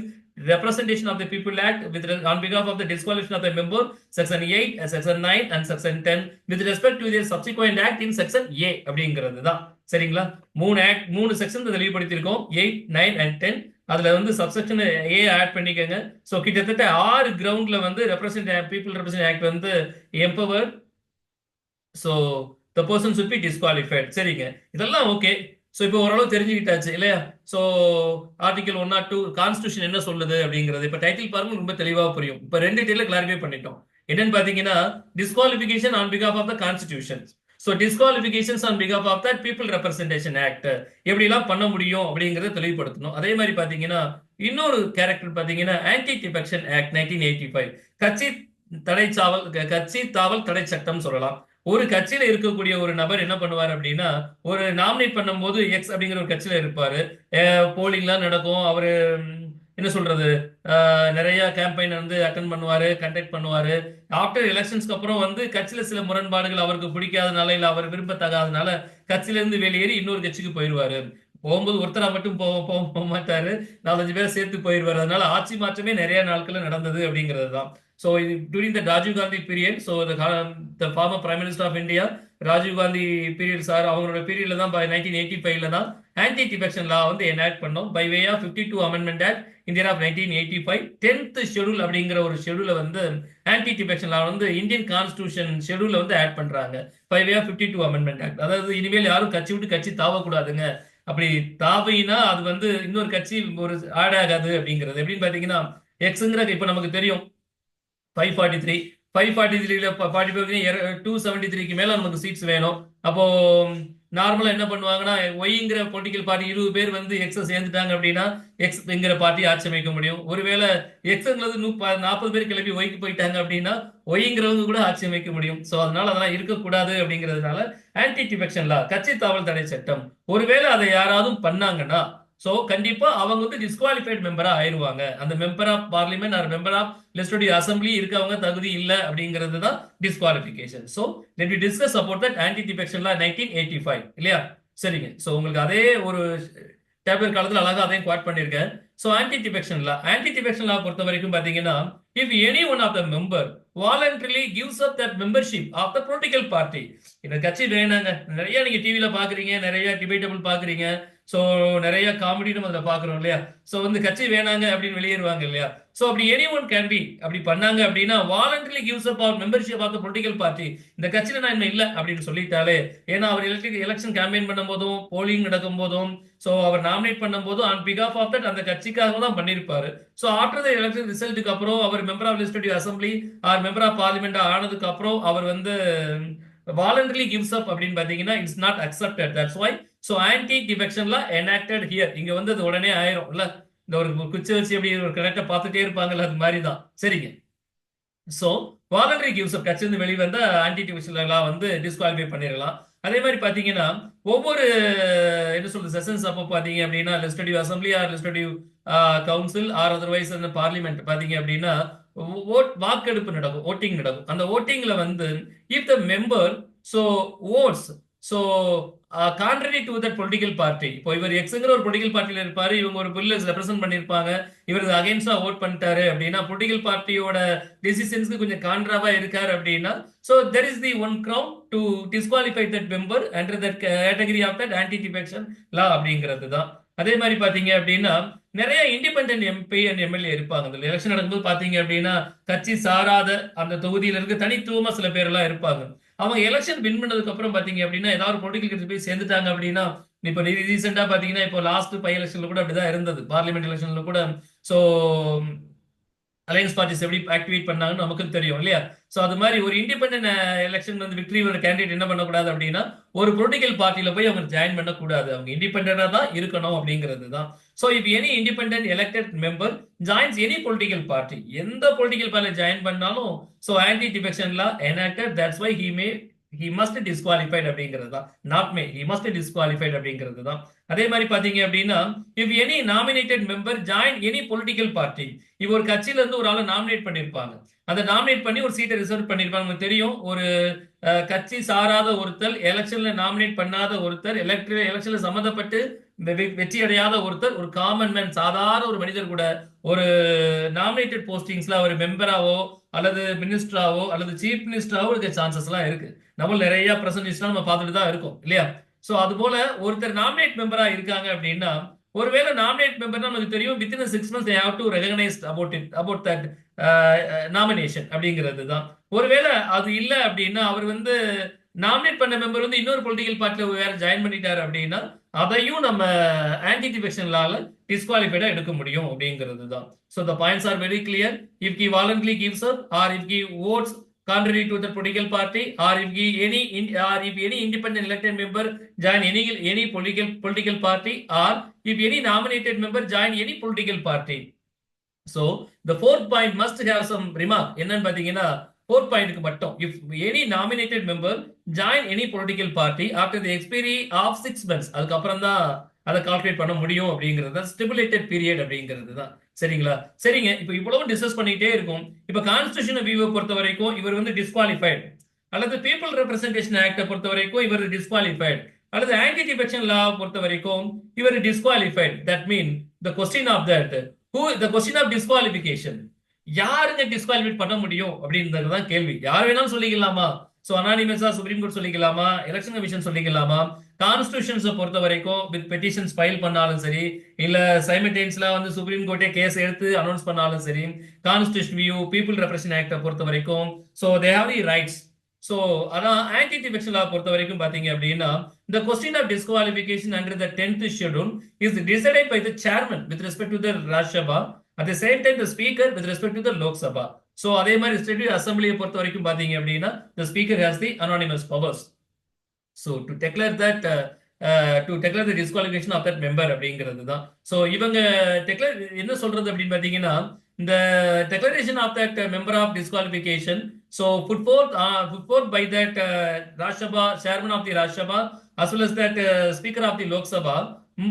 Speaker 1: representation of the people act with on behalf of the disqualification of the member, section 8, section 9 and section 10 with respect to their subsequent act in section A அப்படிங்கிறது தான். சரிங்களா? மூணு section இதை வெளிப்படுத்தியிருக்கோம், 8, 9 and 10. அதுல வந்து subsection A add பண்ணிக்கங்க. So கிட்டத்தட்ட 6 கிரவுண்ட்ல வந்து பீப்புள் ரெப்ரசன்ட் ஆக்ட் வந்து empower, so the person should be disqualified. சரிங்க. இதெல்லாம் ஓகே. சோ இப்போ ஓரளவு தெரிஞ்சுக்கிட்டாச்சு இல்லையா? சோ ஆர்டிகல் 102 கான்ஸ்டிடியூஷன் என்ன சொல்லுது அப்படிங்கிறது இப்ப டைட்டில் பாருங்க ரொம்ப தெளிவா புரியும். இப்ப ரெண்டு டீட்டெயில கிளாரிஃபை பண்ணிட்டோம். என்னன்னு பாத்தீங்கன்னா டிஸ்குவாலிஃபிகேஷன் ஆன் பிகாஃப் of the constitution. So disqualifications on பிகாஃப் of the people representation act எப்படி எல்லாம் பண்ண முடியும் அப்படிங்கறத தெளிவுபடுத்தணும். அதே மாதிரி பாத்தீங்கன்னா இன்னொரு கேரக்டர் பாத்தீங்கன்னா ஆன்டி டிஃபெக்ஷன் ஆக்ட் 1985 கட்சி தாவல் தடை சட்டம் சொல்லலாம். ஒரு கட்சியில இருக்கக்கூடிய ஒரு நபர் என்ன பண்ணுவார் அப்படின்னா ஒரு நாமினேட் பண்ணும் போது எக்ஸ் அப்படிங்கிற ஒரு கட்சியில இருப்பாரு. போலிங்லாம் நடக்கும். அவரு என்ன சொல்றது நிறைய கேம்பெயின் வந்து அட்டன் பண்ணுவாரு, கண்டக்ட் பண்ணுவாரு. ஆஃப்டர் எலெக்ஷன்ஸ்க்கு அப்புறம் வந்து கட்சியில சில முரண்பாடுகள் அவருக்கு பிடிக்காதனால இல்ல அவர் விரும்பத்தகாதனால கட்சியில இருந்து வெளியேறி இன்னொரு கட்சிக்கு போயிடுவாரு. போகும்போது ஒருத்தரா மட்டும் போக மாட்டாரு, 4-5 பேரை சேர்த்து போயிடுவாரு. அதனால ஆட்சி மாற்றமே நிறைய நாட்கள் நடந்தது அப்படிங்கிறது தான். So during the Rajiv Gandhi period, so the former Prime Minister of India, Rajiv Gandhi period sir அவங்களோட பீரியட்ல தான் 1985ல தான் ஆன்டி டிஃபெக்ஷன் லா வந்து எனாக்ட் பண்ணோம் by way of 52 amendment act India of 1985. 10th schedule அப்படிங்கிற ஒரு ஷெட்யூல வந்து ஆன்டி டிஃபெக்ஷன் லா வந்து இந்தியன் கான்ஸ்டிடியூஷன் ஷெட்யூல்ல வந்து ஆட் பண்றாங்க by way of 52 amendment act. அதாவது இனிமேல் யாரும் கட்சி விட்டு கட்சி தாவக்கூடாதுங்க. அப்படி தாவினா அது வந்து இன்னொரு கட்சி ஒரு ஆட் ஆகாது அப்படிங்கிறது. எப்படின்னு பாத்தீங்கன்னா எக்ஸுங்கிற இப்ப நமக்கு தெரியும் 543ல 45 273க்கு மேல நமக்கு சீட்ஸ் வேணும். அப்போ நார்மலா என்ன பண்ணுவாங்கன்னா ஒய்ங்கிற பொலிட்டிக்கல் பார்ட்டி 20 பேர் வந்து எக்ஸ சேர்ந்துட்டாங்க அப்படின்னா எக்ஸ்ங்கிற பார்ட்டி ஆட்சி அமைக்க முடியும். ஒருவேளை எக்ஸ்ங்கிறது 40 பேர் கிளம்பி ஒய்க்கு போயிட்டாங்க அப்படின்னா ஒய்ங்கிறவங்க கூட ஆட்சி அமைக்க முடியும். சோ அதனால அதெல்லாம் இருக்கக்கூடாது அப்படிங்கிறதுனால ஆன்டி டிஃபெக்ஷன் லா, கட்சி தாவல் தடை சட்டம், ஒருவேளை அதை யாராவது பண்ணாங்கன்னா சோ கண்டிப்பா அவங்க வந்து டிஸ்குவாலிஃபைட் மெம்பரா ஆயிருவாங்க. அந்த member of parliament or member of legislative assembly இருக்கவங்க தகுதி இல்ல அப்படிங்கிறது தான் disqualification. So let we discuss about that anti defection law 1985 இல்லையா? சரிங்க. சோ உங்களுக்கு அதே ஒரு டேப்லெட் காலத்துல அழகா அதையும் குவாட் பண்ணிருக்கேன். சோ ஆன்டி டிஃபெக்ஷன் லா பொறுத்த வரைக்கும் பாத்தீங்கன்னா if any one of the member voluntarily gives up that membership of the political party, இந்த கட்சி வேணாங்க, நிறைய நீங்க டிவில பாக்குறீங்க, நிறைய டிபேட்டபிள் பாக்குறீங்க, சோ நிறைய காமெடியும் அதுல பாக்குறோம் இல்லையா? சோ வந்து கட்சி வேணாங்க அப்படின்னு வெளியேறுவாங்க இல்லையா? சோ அப்படி எனி ஒன் கேன் பி அப்படி பண்ணாங்க அப்படின்னா வாலண்டரிலி கிவ்ஸ் அப் அவர் membership of the political party, இந்த கட்சியில நான் இன்னும் இல்ல அப்படின்னு சொல்லிட்டாலே, ஏன்னா அவர் எலெக்ஷன் கேம்பெயின் பண்ணும் போதும் போலிங் நடக்கும் போதும் சோ அவர் நாமினேட் பண்ணும் போதும் ஆன் பிகாஃப் ஆஃப் தட் அந்த கட்சிக்காக தான் பண்ணிருப்பாரு. சோ ஆஃப்டர் த எலெக்ஷன் ரிசல்ட்டுக்கு அப்புறம் அவர் member of legislative assembly or member of parliament ஆனதுக்கு அப்புறம் அவர் வந்து வாலண்டரிலி கிவ்ஸ் அப் அப்படின்னு பாத்தீங்கன்னா it's not accepted. That's why so anti defection law enacted here. இங்க வந்து அது உடனே ஆயிரும் இல்ல, இந்த ஒரு குச்சி வச்சு அப்படி ஒரு கரெக்டா பார்த்துட்டே இருப்பாங்கல்ல, அது மாதிரி தான். சரிங்க. சோ வாலண்டரி கிவ்ஸ் அப், கட்சி வந்து வெளிவந்த ஆன்டி டிஃபெக்ஷன் லா வந்து டிஸ்குவாலிஃபை பண்ணிடலாம். அதே மாதிரி பாத்தீங்கன்னா ஒவ்வொரு என்ன சொல்றது செஷன்ஸ் அப்போ பாத்தீங்க அப்படின்னா legislative assembly or legislative council or otherwise அந்த பார்லிமெண்ட் பாத்தீங்க அப்படின்னா வாக்கெடுப்பு நடக்கும், ஓட்டிங் நடக்கும். அந்த ஓட்டிங்ல வந்து if the member so votes so contrary to that political party, இப்போ இவர் எக்ஸ்ங்கிற ஒரு பொலிட்டிக்கல் பார்ட்டியில இருப்பாரு, இவங்க ஒரு பில்ல ரெப்ரசென்ட் பண்ணிருப்பாங்க, இவருக்கு அகைன்ஸ்டா ஓட் பண்ணிட்டாரு அப்படின்னா பொலிட்டிக்கல் பார்ட்டியோட டெசிஷன்ஸ்க்கு கொஞ்சம் கான்ட்ராவா இருக்காரு அப்படின்னா so there is the one ground to disqualify that member under that category of that anti defection law அப்படிங்கிறது தான். அதே மாதிரி பாத்தீங்க அப்படின்னா நிறைய இண்டிபெண்டன்ட் எம்பி அண்ட் எம்எல்ஏ இருப்பாங்க. அந்த எலெக்ஷன் நடக்கும்போது பாத்தீங்க அப்படின்னா கட்சி சாராத அந்த தொகுதியில இருக்க தனித்துவமா சில பேர் எல்லாம் இருப்பாங்க. அவங்க எலெக்ஷன் வின் பண்ணதுக்கு அப்புறம் பாத்தீங்க அப்படின்னா ஏதாவது பொலிட்டிக்கல் கட்சி போய் சேர்ந்துட்டாங்க அப்படின்னா, இப்ப ரீசெண்டா பாத்தீங்கன்னா இப்போ லாஸ்ட் 5 எலெக்ஷன்ல கூட அப்படிதான் இருந்தது, பார்லிமெண்ட் எலெக்ஷன்ல கூட. சோ அலையன்ஸ் பார்ட்டிஸ் எப்படி ஆக்டிவேட் பண்ணாங்கன்னு நமக்கு தெரியும் இல்லையா? சோ அது மாதிரி ஒரு இண்டிபெண்டன்ட் எலெக்ஷன் வந்து விக்டரி ஒரு கேண்டிடேட் என்ன பண்ணக்கூடாது அப்படின்னா ஒரு பொலிட்டிக்கல் பார்ட்டியில போய் அவங்க ஜாயின் பண்ணக்கூடாது, அவங்க இண்டிபெண்டா தான் இருக்கணும் அப்படிங்கிறது தான். So if any independent elected member joins any political party, எந்த பொலிட்டிக்கல் பார்ட்டில ஜாயின் பண்ணாலும் so anti defection law enacted. That's why he must disqualified அப்படிங்கிறது தான். not may, he must disqualified அப்படிங்கிறது தான். அதே மாதிரி பாத்தீங்க அப்படின்னா if any nominated member join any political party, இவ ஒரு கட்சியில இருந்து ஒரு ஆளை நாமினேட் பண்ணிருப்பாங்க, அதை நாமினேட் பண்ணி ஒரு சீட்டை ரிசர்வ் பண்ணிருப்பாங்க. நமக்கு தெரியும் ஒரு கட்சி சாராத ஒருத்தர், எலெக்ஷன்ல நாமினேட் பண்ணாத ஒருத்தர், எலெக்ஷன்ல சம்மந்தப்பட்டு வெற்றி அடையாத ஒருத்தர், ஒரு காமன் மேன் சாதாரண ஒரு மனிதர் கூட ஒரு நாமினேட்டட் போஸ்டிங்ஸ்ல ஒரு மெம்பராவோ அல்லது மினிஸ்டராவோ அல்லது சீஃப் மினிஸ்டராவோ இருக்க சான்சஸ் எல்லாம் இருக்கு. நம்ம நிறைய பிரசன்டேஜ் நம்ம பார்த்துட்டு தான் இருக்கோம் இல்லையா? சோ அது போல ஒருத்தர் நாமினேட் மெம்பரா இருக்காங்க அப்படின்னா ஒருவேளை நாமினேட் மெம்பர்னா நமக்கு தெரியும் within 6 months they have to recognize about that nomination அப்படிங்கிறது தான். ஒருவேளை அது இல்ல அப்படின்னா அவர் வந்து நாமினேட் பண்ண மெம்பர் வந்து இன்னொரு பொலிட்டிக்கல் பார்ட்டில வேற ஜாயின் பண்ணிட்டாரு அப்படின்னா அதையும் நம்ம ஆன்டி டிஃபெக்ஷன் லால டிஸ்குவாலிஃபைடா எடுக்க முடியும் அப்படிங்கிறது தான். So the points are very clear. If he voluntarily gives up or if he votes contrary to the political party or if any independent elected member join any political party or if any nominated member join any political party. So the fourth point must have some remark. என்னன்னு பாத்தீங்கன்னா fourth point க்கு மட்டும் if any nominated member join any political party after the expiry of 6 months, அதுக்கு அப்புறம் தான் அதை calculate பண்ண முடியும் அப்படிங்கிறது தான் ஸ்டிபுலேட்டட் பீரியட் அப்படிங்கிறது தான். சரிங்களா? சரிங்க. இப்போ இவ்வளவு டிஸ்கஸ் பண்ணிட்டே இருக்கும். இப்போ கான்ஸ்டிடியூஷன் வியூவை பொறுத்த வரைக்கும் இவர் வந்து டிஸ்குவாலிஃபைட், அல்லது பீப்புள் ரெப்ரசன்டேஷன் ஆக்டை பொறுத்த வரைக்கும் இவர் டிஸ்குவாலிஃபைட், அல்லது ஆன்டி டிஃபெக்ஷன் லா பொறுத்த வரைக்கும் இவர் disqualified. That mean the question of disqualification, யாருங்க டிஸ்குவாலிஃபைட் பண்ண முடியும் அப்படின்றது தான் கேள்வி. யார் வேணாலும் சொல்லிக்கலாமா? சோ அனானிமஸா சுப்ரீம் கோர்ட் சொல்லிக்கலாமா, எலெக்ஷன் கமிஷன் சொல்லிக்கலாமா? கான்ஸ்டிடியூஷன்ஸ் பொறுத்த வரைக்கும் வித் பெட்டிஷன்ஸ் ஃபைல் பண்ணாலும் சரி, இல்ல சைமல்டேனியஸ்ல வந்து சுப்ரீம் கோர்ட்டே கேஸ் எடுத்து அனௌன்ஸ் பண்ணாலும் சரி, கான்ஸ்டிடியூஷன் வியூ பீப்புள் ரெப்ரசன்டேஷன் ஆக்ட பொறுத்த வரைக்கும் so they have the rights. So அதான் ஆன்டி டிஃபெக்ஷன் லா பொறுத்த வரைக்கும் பாத்தீங்க அப்படின்னா the question of disqualification under the 10th schedule is decided by the chairman with respect to the Rajya Sabha, at the same time the speaker with respect to the Lok Sabha. So அதே மாதிரி state அசம்பிளியை பொறுத்த வரைக்கும் பாத்தீங்க அப்படின்னா the speaker has the anonymous powers. So to declare the disqualification of that member அப்படிங்கிறது தான். So இவங்க declare என்ன சொல்றது அப்படின்னு பார்த்தீங்கன்னா, இந்த declaration of that member of disqualification so put forth by that Rajya Sabha chairman of the Rajya Sabha as well as that speaker of the Lok Sabha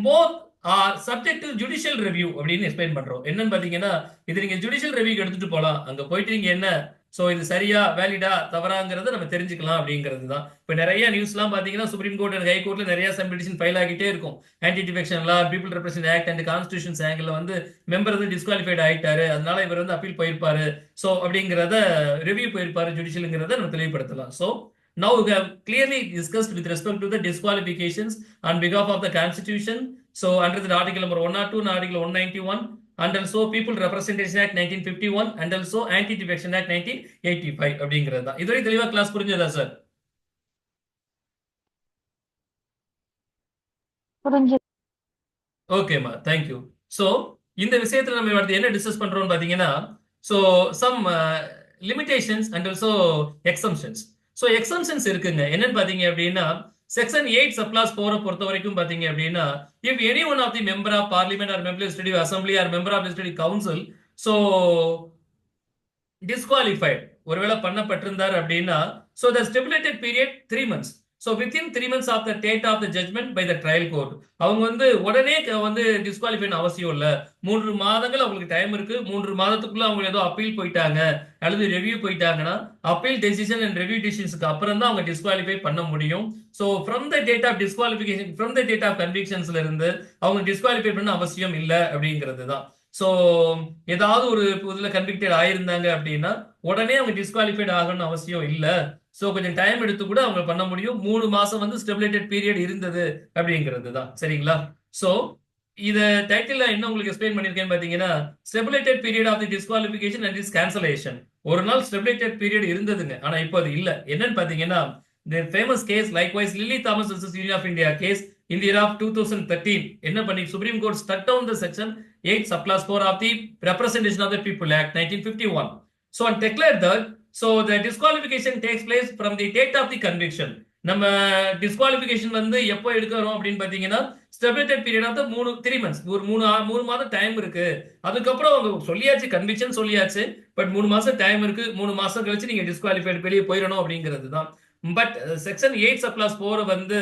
Speaker 1: both are subject to judicial review அப்படின்னு explain பண்றோம். என்னன்னு பாத்தீங்கன்னா, இது நீங்க judicial ரிவ்யூக்கு எடுத்துட்டு போலாம். அங்க போயிட்டு நீங்க என்ன சோ இது சரியா வேலிடா தவறாங்கிறத நம்ம தெரிஞ்சுக்கலாம் அப்படிங்கிறது தான். இப்ப நிறைய நியூஸ்லாம் பாத்தீங்கன்னா சுப்ரீம் கோர்ட் அண்ட் ஹை கோர்ட்ல நிறைய சம் பெட்டிஷன் ஃபைல் ஆகிட்டே இருக்கும். Anti defection law, people represent act and constitutions angle வந்து மெம்பர் வந்து டிஸ்குவாலிஃபைட் ஆயிட்டாரு, அதனால இவர் வந்து அப்பீல் போயிருப்பாரு, சோ அப்படிங்கிறத ரிவ்யூ போயிருப்பாரு ஜுடிஷியலுங்கிறத நம்ம தெளிவுபடுத்தலாம். So now we have clearly discussed with respect to the disqualifications on behalf of the constitution. So under the article number 102 and article 191 and also People Representation Act 1951 and also Anti-Defection Act 1985 அப்படிங்கிறது தான். இதுவரை தெளிவா class புரிஞ்சதா sir?
Speaker 3: புரிஞ்சது.
Speaker 1: ஓகேமா, thank you. So இந்த விஷயத்துல நம்ம அடுத்து என்ன டிஸ்கஸ் பண்றோம்னு பாத்தீங்கன்னா, so some limitations and also exemptions. So exemptions இருக்குங்க. என்னன்னு பாத்தீங்க அப்படின்னா, செக்ஷன் 8 சப்ளாஸ் 4 பொறுத்த வரைக்கும் பாத்தீங்க அப்படின்னா, if any one of the member of parliament or member legislative assembly or member of legislative council so disqualified ஒருவேளை பண்ணப்பட்டிருந்தார் அப்படின்னா, so the stipulated period 3 months. So within 3 months of the date of the judgment by the trial court. அவங்க வந்து உடனே வந்து disqualify அவசியம் இல்லை. 3 மாதங்கள் அவங்களுக்கு டைம் இருக்கு. 3 மாதத்துக்குள்ள அவங்க ஏதோ அப்பீல் போயிட்டாங்க அல்லது ரெவியூ போயிட்டாங்கன்னா, அப்பீல் டெசிஷன் அண்ட் ரெவியூ டெசிஷன்ஸ்க்கு அப்புறம் தான் அவங்க டிஸ்குவாலிஃபை பண்ண முடியும். So from the date of disqualification, from the date of கன்விக்ஷன்ஸ்ல இருந்து அவங்க டிஸ்குவாலிஃபை பண்ண அவசியம் இல்லை அப்படிங்கிறது தான். ஸோ ஏதாவது ஒரு இதுல கன்விக்டட் ஆயிருந்தாங்க அப்படின்னா உடனே அவங்க டிஸ்குவாலிஃபைட் ஆகணும்னு அவசியம் இல்லை. ஸோ கொஞ்சம் டைம் எடுத்து கூட அவங்க பண்ண முடியும். 3 மாசம் வந்து ஸ்டெபிலேட்டட் பீரியட் இருந்தது அப்படிங்கிறது தான். சரிங்களா? ஸோ இத டைட்டில் என்ன உங்களுக்கு எக்ஸ்பிளைன் பண்ணிருக்கேன்னு பாத்தீங்கன்னா, stipulated period of the disqualification and is cancellation. ஒரு நாள் ஸ்டெபிலேட்டட் பீரியட் இருந்ததுங்க, ஆனா இப்போ அது இல்ல. என்னன்னு பாத்தீங்கன்னா, the famous case likewise Lily Thomas versus Union of India case in the year of 2013 என்ன பண்ணி Supreme Court struck down the section 8 subclass 4 of the Representation of the People Act 1951. So and declared that so the disqualification takes place from the date of the conviction. நம்ம disqualification வந்து எப்போ எடுக்கிறோம் அப்படின்னு பாத்தீங்கன்னா, stipulated period of 3 months, ஒரு 3 மாதம் time இருக்கு. அதுக்கப்புறம் அவங்க சொல்லியாச்சு, கன்விக்ஷன் சொல்லியாச்சு, பட் 3 மாசம் டைம் இருக்கு. 3 மாசம் கழிச்சு நீங்க டிஸ்குவாலிஃபைட் வெளியே போயிடணும் அப்படிங்கிறது தான். பட் செக்ஷன் 8 சப்ளாஸ் 4 வந்து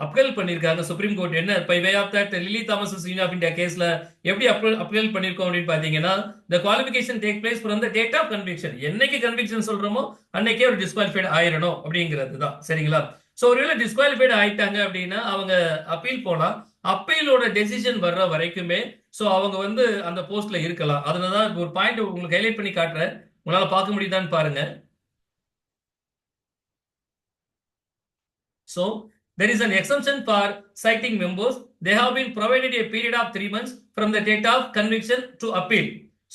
Speaker 1: அப்பீல் பண்ணிருக்காங்க சுப்ரீம் கோர்ட். என்ன by way of that Lily Thomas union of India கேஸ்ல எப்படி அப்பீல் பண்ணிருக்கோம் அப்படின்னு பாத்தீங்கன்னா, the qualification take place from the date of conviction. என்னைக்கு கன்விக்ஷன் சொல்றோமோ அன்னைக்கே ஒரு டிஸ்குவாலிஃபைட் ஆயிரணும் அப்படிங்கிறது தான். சரிங்களா? சோ ஒருவேளை டிஸ்குவாலிஃபைட் ஆயிட்டாங்க அப்படின்னா அவங்க அப்பீல் போலாம். அப்பீலோட டெசிஷன் வர்ற வரைக்குமே சோ அவங்க வந்து அந்த போஸ்ட்ல இருக்கலாம். அதனாலதான் ஒரு பாயிண்ட் உங்களுக்கு ஹைலைட் பண்ணி காட்டுறேன், உங்களால பார்க்க முடியுதான்னு பாருங்க. So there is an exemption for citing members. They have been provided a period of 3 months from the date of conviction to appeal.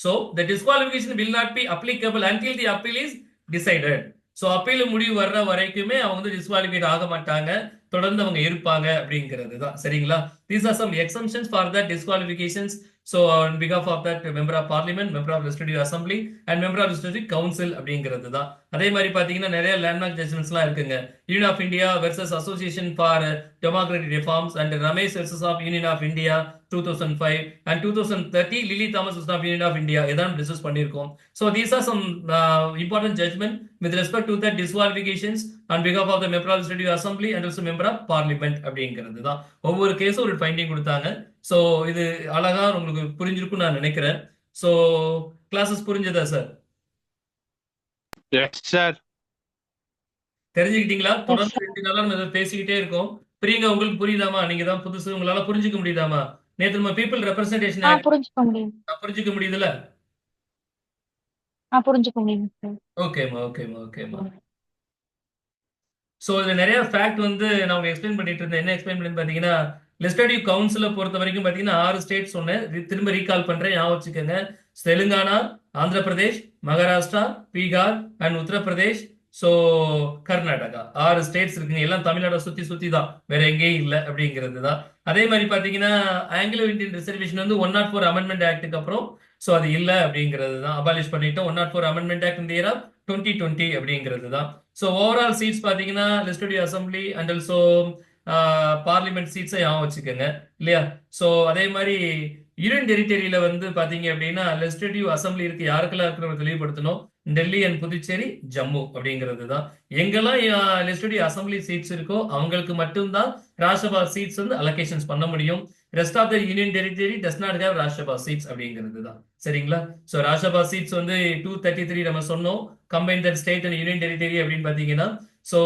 Speaker 1: So the disqualification will not be applicable until the appeal is decided. So appeal முடிவு வர்ற வரைக்குமே அவங்க வந்து disqualified ஆக மாட்டாங்க, தொடர்ந்து அவங்க இருப்பாங்க அப்படிங்கிறது தான். சரிங்களா? These are some exemptions for the disqualifications. So on behalf of that member of parliament, member of legislative assembly and member of legislative council அப்படிங்கிறது தான். அதே மாதிரி பாத்தீங்கன்னா நிறைய லேண்ட்மார்க் ஜட்ஜ்மெண்ட்ஸ்லாம் இருக்குங்க. Union of India versus association for democratic reforms and Ramesh versus of union of India 2005 and 2030 Lily Thomas versus of union of India இதான் discuss பண்ணிருக்கோம். So these are some important judgment with respect to the disqualifications on behalf of the member of legislative assembly and also member of parliament அப்படிங்கிறது தான். ஒவ்வொரு கேஸும் ஒரு finding கொடுத்தாங்க. So இது அழகா உங்களுக்கு புரிஞ்சிருக்கும் நான் நினைக்கிறேன். சோ கிளாஸஸ் புரிஞ்சதா சார்?
Speaker 2: Yes sir.
Speaker 1: தெரிஞ்சுக்கிட்டீங்களா? தொடர்ந்து 2 நாளா நம்ம பேசிக்கிட்டே இருக்கோம். பிரியங்கா உங்களுக்கு புரியுதாமா? நீங்க தான் புதுசு, உங்களால புரிஞ்சுக்க முடியுதாமா? நேத்து நம்ம பீப்புள் ரெப்ரசன்டேஷன் ஆக்ட்
Speaker 3: புரிஞ்சுக்க முடியும்.
Speaker 1: புரிஞ்சுக்க முடியுதுல?
Speaker 3: புரிஞ்சுக்க முடியும் சார்.
Speaker 1: ஓகேமா. சோ இதுல நிறைய ஃபேக்ட் வந்து நான் உங்களுக்கு எக்ஸ்பிளைன் பண்ணிட்டு இருந்தேன். என்ன எக்ஸ்பிளைன் பண்ணி பாத்தீங்கன்னா, லெஜிஸ்லேட்டிவ் கவுன்சிலை பொறுத்த வரைக்கும் பாத்தீங்கன்னா 6 ஸ்டேட் சொன்னேன். திரும்ப ரீகால் பண்றேன், ஞாபகம் வச்சுக்கோங்க. Telangana, Andhra Pradesh, Maharashtra, Bihar and Uttar Pradesh, so Karnataka 6 states இருக்குங்க. எல்லாம் தமிழ்நாடு சுத்தி தான், வேற எங்கேயும் இல்லை அப்படிங்கிறது தான். அதே மாதிரி பாத்தீங்கன்னா ஆங்கிலோ இந்தியன் ரிசர்வேஷன் வந்து 104 அமெண்ட்மெண்ட் ஆக்டுக்கு அப்புறம் ஸோ அது இல்லை அப்படிங்கிறது தான். அபாலிஷ் பண்ணிட்டோம். 104 அமெண்ட்மெண்ட் ஆக்ட் இந்த இயர் ஆஃப் 2020 அப்படிங்கிறது தான். ஸோ ஓவரால் சீட்ஸ் பார்த்தீங்கன்னா legislative assembly and also parliament சீட்ஸை ஞாபகம் வச்சுக்கோங்க இல்லையா. ஸோ அதே மாதிரி யூனியன் டெரிட்டரியில வந்து பாத்தீங்க அப்படின்னா லெஜிஸ்லேட்டிவ் அசம்பிளி இருக்கு, யாருக்கெல்லாம் இருக்கிறவங்க தெளிவுபடுத்தணும். டெல்லி அண்ட் புதுச்சேரி, ஜம்மு அப்படிங்கிறது தான். எங்கெல்லாம் லெஜிஸ்லேட்டிவ் அசம்பிளி சீட்ஸ் இருக்கோ அவங்களுக்கு மட்டும்தான் ராஜ்யசபா சீட்ஸ் வந்து அலோகேஷன்ஸ் பண்ண முடியும். Rest of the union territory does not have Rajya Sabha seats அப்படிங்கிறது தான். சரிங்களா. ஸோ ராஜ்யசபா சீட்ஸ் வந்து 233 நம்ம சொன்னோம். Combine that state and union territory அப்படின்னு பாத்தீங்கன்னா ஸோ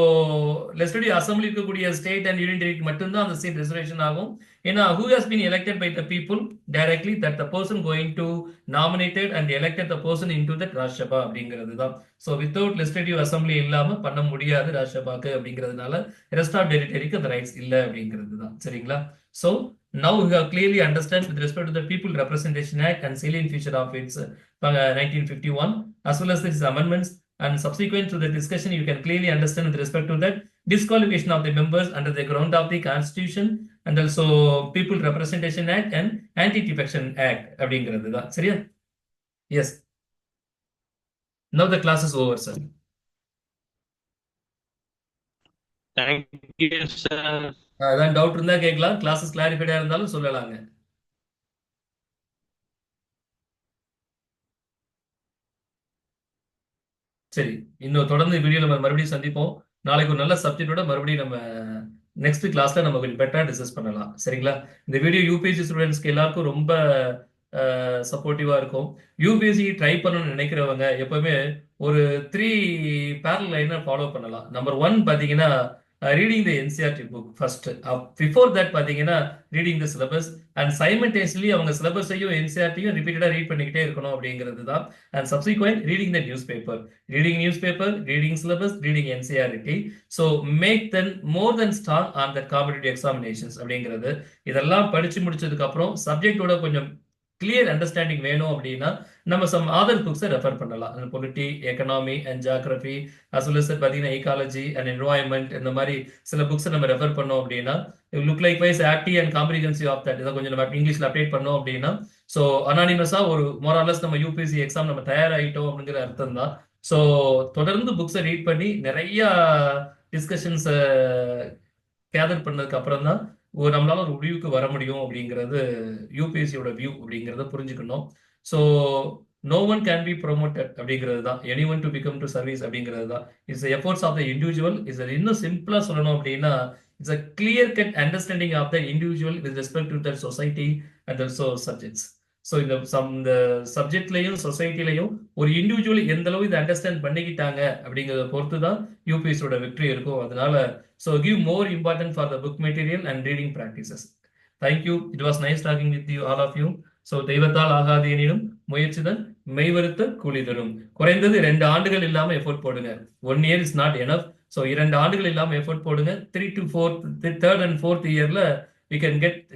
Speaker 1: லெஜிஸ்லேட்டிவ் அசம்பிளி இருக்கக்கூடிய ஸ்டேட் அண்ட் யூனியன் டெரிட்டரி மட்டும்தான் அந்த சீட் ரிசர்வேஷன் ஆகும். ஏன்னா who has been elected by the people directly, that the person going to nominated and elected the person into that Rajya Sabha அப்படிங்கிறது தான். So without legislative assembly இல்லாம பண்ண முடியாது ராஜ்ய சபாக்கு அப்படிங்கிறதுனால ரெஸ்ட் ஆஃப் டெரிட்டரிக்கு அந்த ரைட்ஸ் இல்லை அப்படிங்கிறது தான். சரிங்களா. So now we have clearly understand with respect to the People Representation Act and salient feature of its 1951 as well as its amendments, and subsequent to the discussion you can clearly understand with respect to that disqualification of the members under the ground of the Constitution and also People Representation Act and Anti-Defection Act அப்படிங்கிறது தான். சரியா. Yes. Now the class is over, sir.
Speaker 2: Thank you sir.
Speaker 1: ஏதாவது doubt இருந்தா கேட்கலாம். Classes கிளாரிஃபைடா இருந்தாலும் சொல்லலாங்க. சரி, இன்னும் தொடர்ந்து வீடியோ நம்ம மறுபடியும் சந்திப்போம். நாளைக்கு ஒரு நல்ல சப்ஜெக்டோட மறுபடியும் நம்ம நெக்ஸ்ட் கிளாஸ்ல நம்ம கொஞ்சம் பெட்டரா டிஸ்கஸ் பண்ணலாம். சரிங்களா. இந்த வீடியோ யூபிஎஸ்சி ஸ்டூடெண்ட்ஸ்க்கு எல்லாருக்கும் ரொம்ப சப்போர்ட்டிவா இருக்கும். யூபிஎஸ்சி ட்ரை பண்ணணும்னு நினைக்கிறவங்க எப்பவுமே ஒரு 3 பேரல் லைனை ஃபாலோ பண்ணலாம். நம்பர் 1 பாத்தீங்கன்னா reading the NCERT book first. Before that பாத்தீங்கன்னா reading the syllabus and simultaneously அவங்க சிலபஸையும் என்சிஆர்டியும் ரிப்பீட்டடா ரீட் பண்ணிக்கிட்டே இருக்கணும் அப்படிங்கிறது தான். And subsequent reading the newspaper, reading syllabus, reading NCERT. So make them more than strong on the competitive examinations அப்படிங்கிறது. இதெல்லாம் படிச்சு முடிச்சதுக்கு அப்புறம் சப்ஜெக்டோட கொஞ்சம் கிளியர் அண்டர்ஸ்டாண்டிங் வேணும் அப்படின்னா நம்ம சம் ஆதர் புக்ஸை ரெஃபர் பண்ணலாம். Polity, economy and geography as well as பார்த்தீங்கன்னா ஈகாலஜி அண்ட் என்வாயன்மெண்ட், இந்த மாதிரி சில புக்ஸை நம்ம ரெஃபர் பண்ணோம் அப்படின்னா லுக் லைக் வைஸ் ஆக்டி அண்ட் காம்ப்ரிஹென்சிவ் ஆஃப் தட் இதை கொஞ்சம் நம்ம இங்கிலீஷ்ல அப்டேட் பண்ணோம் அப்படின்னா ஸோ அனானிமஸா ஒரு மோராலஸ் நம்ம யூபிஎஸ்சி எக்ஸாம் நம்ம தயாராகிட்டோம் அப்படிங்கிற அர்த்தம் தான். ஸோ தொடர்ந்து புக்ஸை ரீட் பண்ணி நிறைய டிஸ்கஷன்ஸை கேதர் பண்ணதுக்கு அப்புறம் தான் நம்மளால ஒரு முடிவுக்கு வர முடியும் அப்படிங்கிறது யூபிஎஸ்சியோட வியூ அப்படிங்கிறத புரிஞ்சுக்கணும். So no one can be promoted அப்படிங்கிறது தான். Any one to become to service அப்படிங்கிறது தான். It's efforts of the individual. Is இன்னும் சிம்பிளா சொல்லணும் அப்படின்னா it's a clear cut understanding of the individual with respect to that society and also subjects. So இந்த சப்ஜெக்ட்லையும் சொசைட்டிலையும் ஒரு இண்டிவிஜுவல் எந்த அளவு இதை அண்டர்ஸ்டாண்ட் பண்ணிக்கிட்டாங்க அப்படிங்கிறத பொறுத்து தான் யூபிஎஸ்சியோட வெற்றி இருக்கும். அதனால so give more importance for the book material and reading practices. Thank you. It was nice talking with you, all of you. So தெய்வத்தால் ஆகாது எனினும் முயற்சிதன் மெய்வருத்த கூலி தரும். குறைந்தது 2 ஆண்டுகள் இல்லாம எஃபோர்ட் போடுங்க. 1 year is not enough. So 2 ஆண்டுகள் இல்லாம எஃபோர்ட் போடுங்க. 3 to 4 third and fourth இயர்ல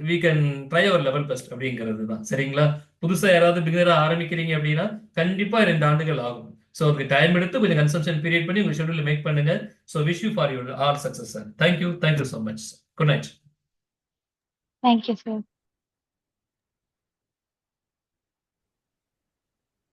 Speaker 1: we can try our level best அப்படிங்கிறது தான். சரிங்களா. புதுசா யாராவது பிகினரா ஆரம்பிக்கிறீங்க அப்படின்னா கண்டிப்பா 2 ஆண்டுகள் ஆகும். ஸோ அதுக்கு டைம் எடுத்து கொஞ்சம் கன்சம்ஷன் பீரியட் பண்ணி உங்க ஷெட்யூல் மேக் பண்ணுங்க. So wish you for your all success sir. Thank you so much. Good night.
Speaker 3: Thank you, sir.